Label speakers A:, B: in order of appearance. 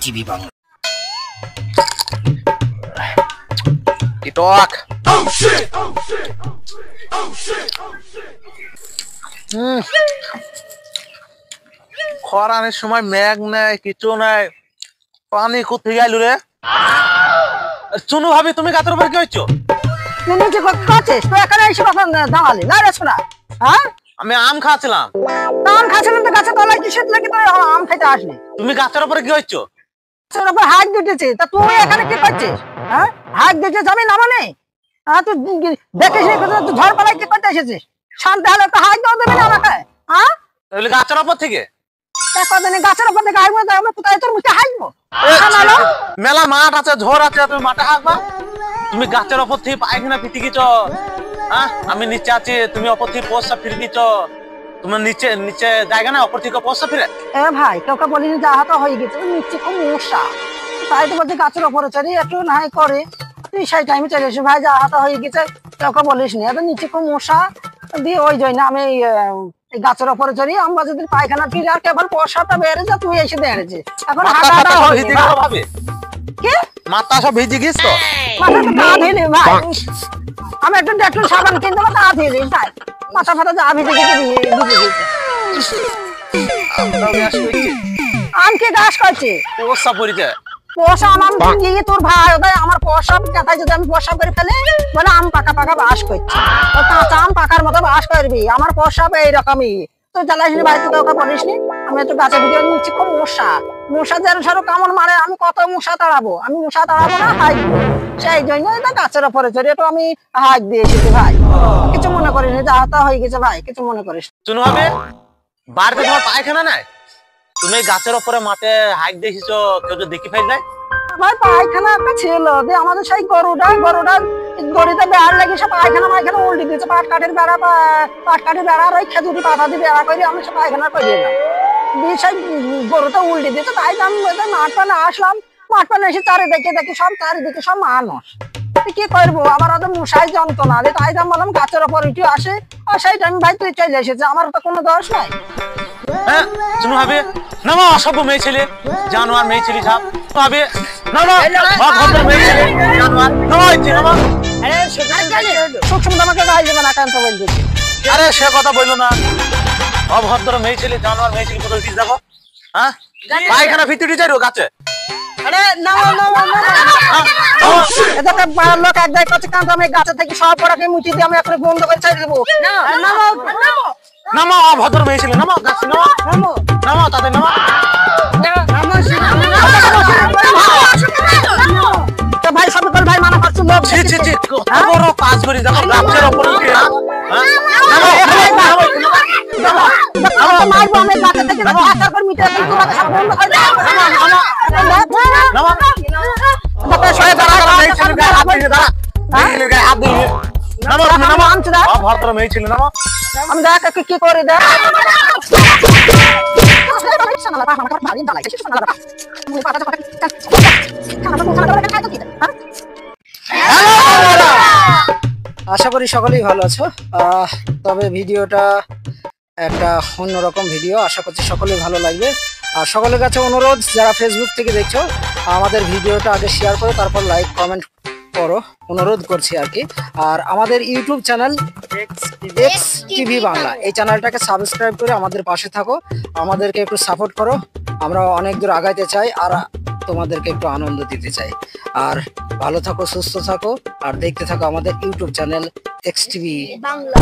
A: TV Bangla TikTok খরানের সময় মেঘ নাই কিছু নাই পানি কোথায় গেল রে চুনু ভাবি তুমি গাছের উপর কি হইছো
B: তুমি কি করছিস তুই এখানে এসে কথা দাঁড়ালি না রে শোনা হ্যাঁ
A: আমি আম খাচ্ছিলাম
B: আম খাচ্ছিলাম তো গাছে তলায় কিসের লাগে তুই আম খাইতে আসলি
A: তুমি গাছের উপরে কি হইছো
B: গাছের উপর হাত দিতেছিস তা তুই এখানে কি করছিস হ্যাঁ হাত দিতেছিস আমি নামানে তুই দেখিস তুই ঝড় পালায় কি করতে এসেছিস শান্তি হলে তো হাত দাও দেবে না আমাকে হ্যাঁ
A: তাহলে গাছের উপর থেকে
B: কদিন গাছের উপর থেকে হাঁটবো আমরা কোথায় তোর মুখে হাঁটবো
A: মেলা মাঠ আছে ঝড় আছে তুমি মাঠে হাঁকবা তুমি গাছের উপর থেকে পায়খানা পিটি গেছ হ্যাঁ আমি নিচে আছি তুমি অপর থেকে পোস্টা ফিরে দিচ্ছ তোমার নিচে নিচে জায়গা না অপর থেকে পোস্টা ফিরে
B: এ ভাই কাউকে বলিনি যা হাতে হয়ে গেছে নিচে খুব মশা তাই তো বলছি গাছের উপরে চড়ি একটু নাই করে তুই সেই টাইমে চলে এসে ভাই যা হাতে হয়ে গেছে কাউকে বলিস নি এত নিচে খুব মশা দিয়ে ওই জন্য আমি এই গাছের উপরে চড়ি আমরা যদি পায়খানা ফিরে আর কেবল পোষাটা বেড়ে যা তুই এসে বেড়েছে এখন হাঁটাটা হয়ে
A: ভাবে
B: কি
A: মাথা সব ভিজে গেছ তো
B: মাথা তো তা ধুইলি ভাই আমি একটু ডেটল সাবান কিনতে তা ধুইলি তাই মাথা ফাটা যা ভিজে গেছে ভিজে গেছে আমকে গাছ করছে
A: পোস্টা পড়িতে
B: পোষা আম দিয়ে তোর ভাই ওদের আমার পোষা কথায় যদি আমি পোষা করে ফেলে বলে আম পাকা পাকা বাস করছে তো কাঁচা আম পাকার মতো বাস করবি আমার পোষা এইরকমই তুই জ্বালাইস ভাই তুই কাউকে বলিস নি আমি একটু গাছের ভিতরে নিচ্ছি খুব মশা যেন সারো কামড় মারে আমি কত মশা তাড়াবো আমি মশা তাড়াবো না হাইট সেই জন্য এটা গাছের উপরে চড়ে একটু আমি হাইট দিয়ে এসেছি ভাই কিছু মনে করিস নি যা হাতা হয়ে গেছে ভাই কিছু মনে করিস
A: শুনো হবে বাড়িতে তোমার পায়খানা নাই তুমি গাছের উপরে মাঠে হাইট দিয়েছো কেউ তো দেখি ফেল যায়
B: ভাই পায়খানা একটা ছিল যে আমাদের সেই গরুটা গড়িতে বেড়ার লাগে সব পায়খানা উল্টে দিয়েছে পাট কাঠের বেড়া ওই খেজুরি পাতা দিয়ে বেড়া করে আমি সব পায়খানা করে দিলাম দিয়ে সেই গরুটা উল্টে দিয়েছে তাই আমি মাঠ পানে আসলাম মাঠ পানে এসে চারিদিকে সব মানুষ কি করবো আবার ওদের মশাই যন্ত্রণা দিয়ে তাই আমি বললাম গাছের ওপর উঠে আসে আর সেই টাইম ভাই তুই চলে এসেছে আমার তো কোনো দোষ নাই
A: হ্যাঁ শুনো হবে নামা অসভ্য মেয়ে ছেলে জানোয়ার মেয়ে ছেলে সব হবে নামা অভদ্র মেয়ে ছেলে জানোয়ার নামা হচ্ছে নামা
B: সবসময় আমাকে গায়ে যাবে না কান্ত বলছি
A: আরে সে কথা বললো না অভদ্র মেয়ে ছেলে জানোয়ার মেয়ে ছেলে কোথাও উঠিস দেখো হ্যাঁ পায়খানা ভিতরে যাই গাছে
B: আরে না লোক এক জায়গায় করছে কান্ত আমি গাছে থেকে সব পড়াকে মুচি দিয়ে আমি এখন বন্ধ করে ছেড়ে দেবো
A: নামা অভদ্র মেয়ে ছেলে নামা গাছে নামা নামা তাদের নামা
B: ভাই সব ভাই মানা করছো লোক
A: বড় কাজ করি দেখো গাছের উপরে উঠে
B: মারবো আমি গাছে থেকে তারপর মিটার তোমাকে সব বন্ধ করে
A: আমি দেখ
B: কি করে দেখ আশা করি সকলেই ভালো আছো তবে ভিডিওটা একটা অন্যরকম ভিডিও আশা করছি সকলেই ভালো লাগবে আর সকলের কাছে অনুরোধ যারা ফেসবুক থেকে দেখছো আমাদের ভিডিওটা আগে শেয়ার করো তারপর লাইক কমেন্ট করো অনুরোধ করছি আর কি আর আমাদের YouTube channel x TV Bangla এই চ্যানেলটাকে সাবস্ক্রাইব করে আমাদের পাশে থাকো আমাদেরকে একটু সাপোর্ট করো আমরা অনেক দূর আগাইতে চাই আর তোমাদেরকে একটু আনন্দ দিতে চাই আর ভালো থাকো সুস্থ থাকো আর দেখতে থাকো আমাদের YouTube channel x TV Bangla.